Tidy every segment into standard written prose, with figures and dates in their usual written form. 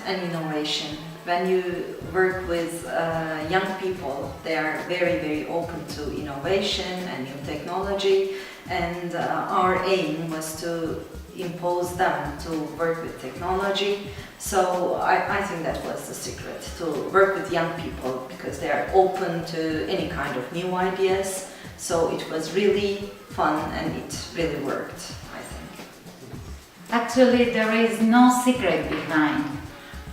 and innovation. When you work with young people, they are very, very open to innovation and new technology, and our aim was to impose them to work with technology. So I think that was the secret, to work with young people, because they are open to any kind of new ideas. So it was really fun and it really worked, I think. Actually, there is no secret behind.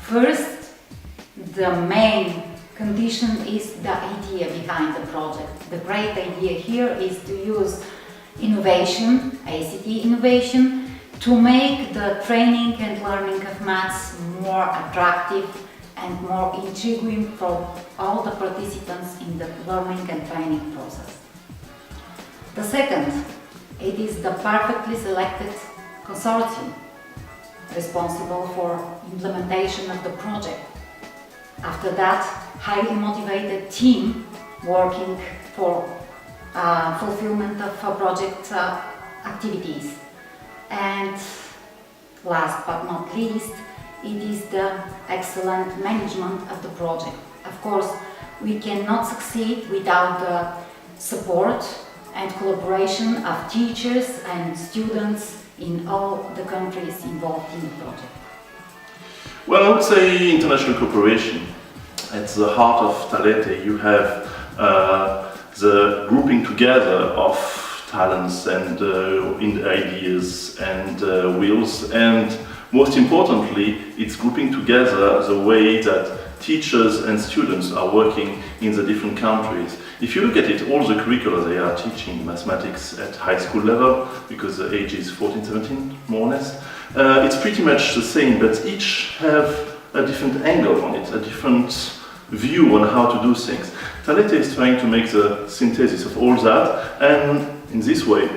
First, the main condition is the idea behind the project. The great idea here is to use innovation, ICT innovation, to make the training and learning of maths more attractive and more intriguing for all the participants in the learning and training process. The second, it is the perfectly selected consortium responsible for implementation of the project. After that, highly motivated team working for fulfillment of project activities. And last but not least, it is the excellent management of the project. Of course, we cannot succeed without the support and collaboration of teachers and students in all the countries involved in the project. Well, I would say international cooperation. At the heart of Talete, you have the grouping together of talents and in ideas and wills, and most importantly, it's grouping together the way that teachers and students are working in the different countries. If you look at it, all the curricula they are teaching mathematics at high school level, because the age is 14, 17, more or less, it's pretty much the same, but each have a different angle on it, a different view on how to do things. Talete is trying to make the synthesis of all that, and in this way,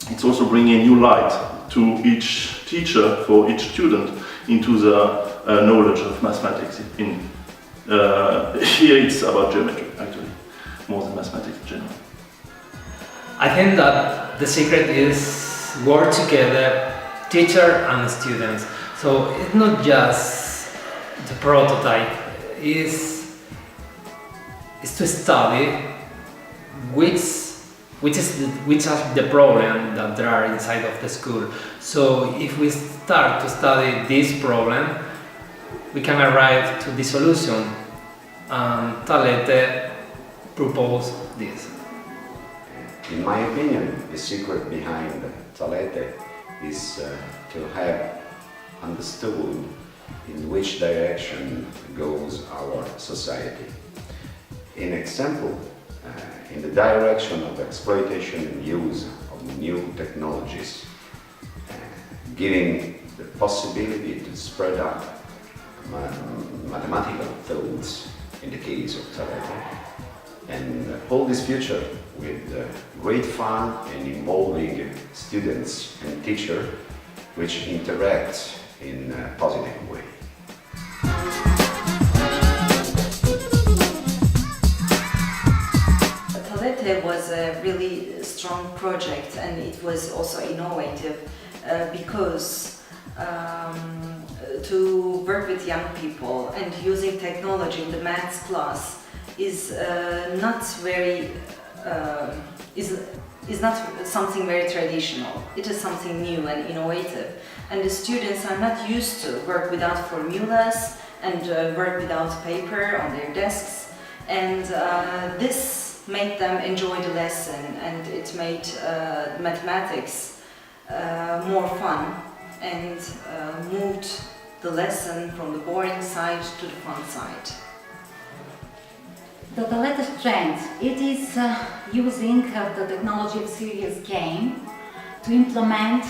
it's also bringing new light to each teacher, for each student, into the knowledge of mathematics. Here it's about geometry, actually, more than mathematics in general. I think that the secret is work together, teacher and students. So it's not just the prototype, it's to study which are the problem that there are inside of the school. So if we start to study this problem, we can arrive to the solution, and Talete proposed this. In my opinion, the secret behind Talete is to have understood in which direction goes our society. In example, in the direction of exploitation and use of new technologies, giving the possibility to spread out mathematical thoughts in the case of Talete, and hold this future with great fun and involving students and teachers which interact in a positive way. Talete was a really strong project, and it was also innovative because to work with young people and using technology in the maths class is not something very traditional. It is something new and innovative, and the students are not used to work without formulas and work without paper on their desks, and this made them enjoy the lesson, and it made mathematics more fun, and moved the lesson from the boring side to the fun side. The Talete strength, it is using the technology of serious game to implement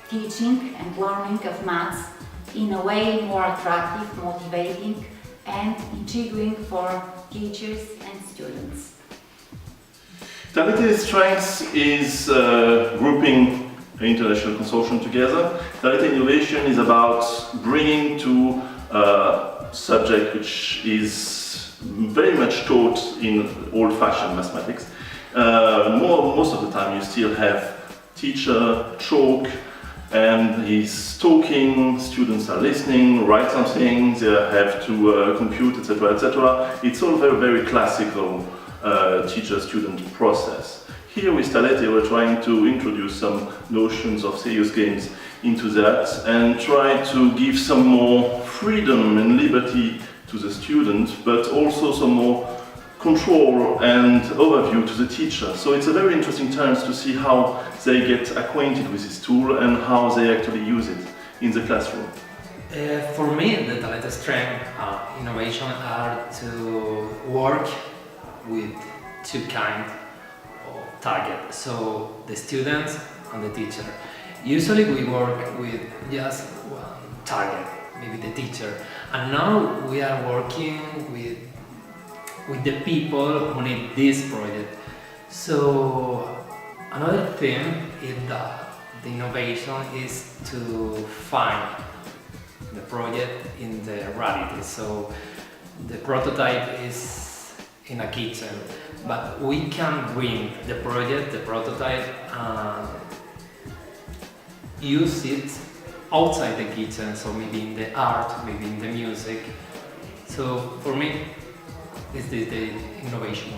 teaching and learning of maths in a way more attractive, motivating and intriguing for teachers and students. Talete's strength is grouping an international consortium together. Talete Innovation is about bringing to a subject which is very much taught in old-fashioned mathematics. Most of the time you still have teacher, chalk, and he's talking, students are listening, write something, they have to compute, etc., etc. It's all very, very classical teacher-student process. Here with Talete, we're trying to introduce some notions of serious games into that and try to give some more freedom and liberty to the student, but also some more control and overview to the teacher. So it's a very interesting chance to see how they get acquainted with this tool and how they actually use it in the classroom. For me, the Talete strength innovation are to work with two kinds of target. So the students and the teacher. Usually we work with just one target, maybe the teacher. And now we are working with the people who need this project. So another thing is that the innovation is to find the project in the reality. So the prototype is in a kitchen, but we can bring the project, the prototype, and use it outside the kitchen, so maybe in the art, maybe in the music. So for me, this is the innovation.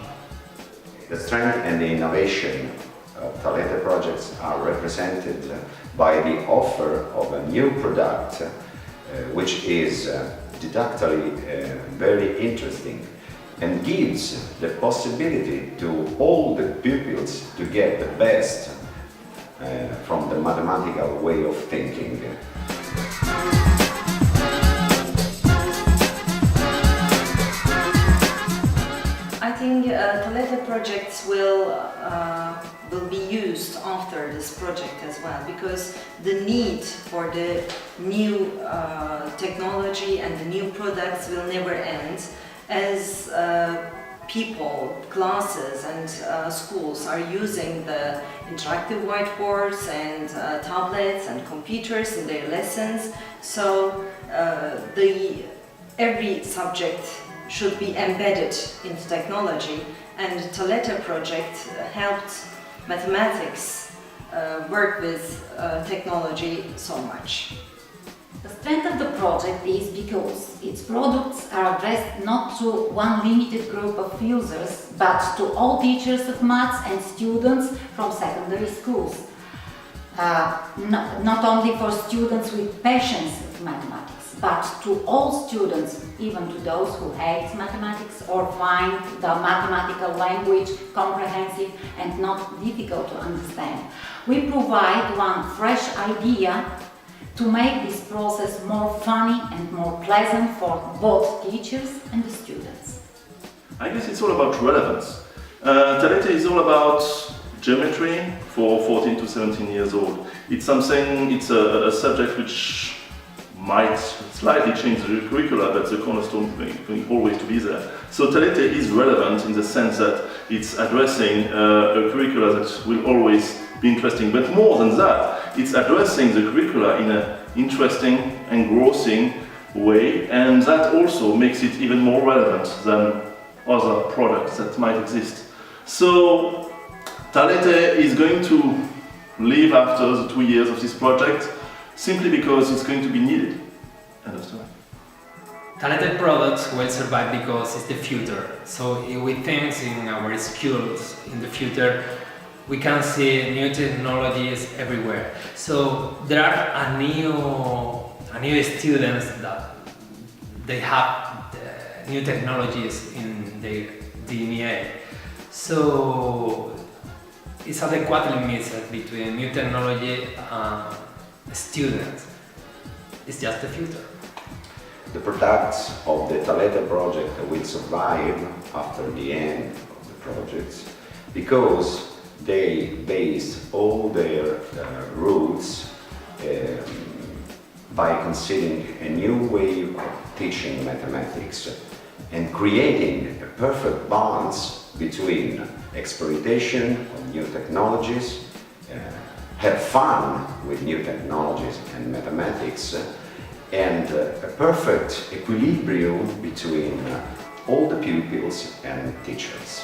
The strength and the innovation of Talete projects are represented by the offer of a new product, which is didactically very interesting and gives the possibility to all the pupils to get the best from the mathematical way of thinking. I think Talete projects will be used after this project as well, because the need for the new technology and the new products will never end, as people, classes and schools are using the interactive whiteboards and tablets and computers in their lessons. So every subject should be embedded into technology, and Talete project helped mathematics work with technology so much. The strength of the project is because its products are addressed not to one limited group of users, but to all teachers of maths and students from secondary schools. Not only for students with passions of mathematics, but to all students, even to those who hate mathematics or find the mathematical language comprehensive and not difficult to understand. We provide one fresh idea to make this process more funny and more pleasant for both teachers and the students. I guess it's all about relevance. Talete is all about geometry for 14 to 17 years old. It's a subject which might slightly change the curricula, but the cornerstone going always to be there. So Talete is relevant in the sense that it's addressing a curricula that will always be interesting, but more than that, it's addressing the curricula in an interesting, engrossing way, and that also makes it even more relevant than other products that might exist. So Talete is going to live after the 2 years of this project, simply because it's going to be needed. End of story. Talete products will survive because it's the future. So if we think in our schools in the future, we can see new technologies everywhere. So there are a new students that they have the new technologies in their DNA. So it's adequately mixed between new technology and students. It's just the future. The products of the Talete project will survive after the end of the projects because they base all their roots by considering a new way of teaching mathematics and creating a perfect balance between experimentation of new technologies, have fun with new technologies and mathematics, and a perfect equilibrium between all the pupils and teachers.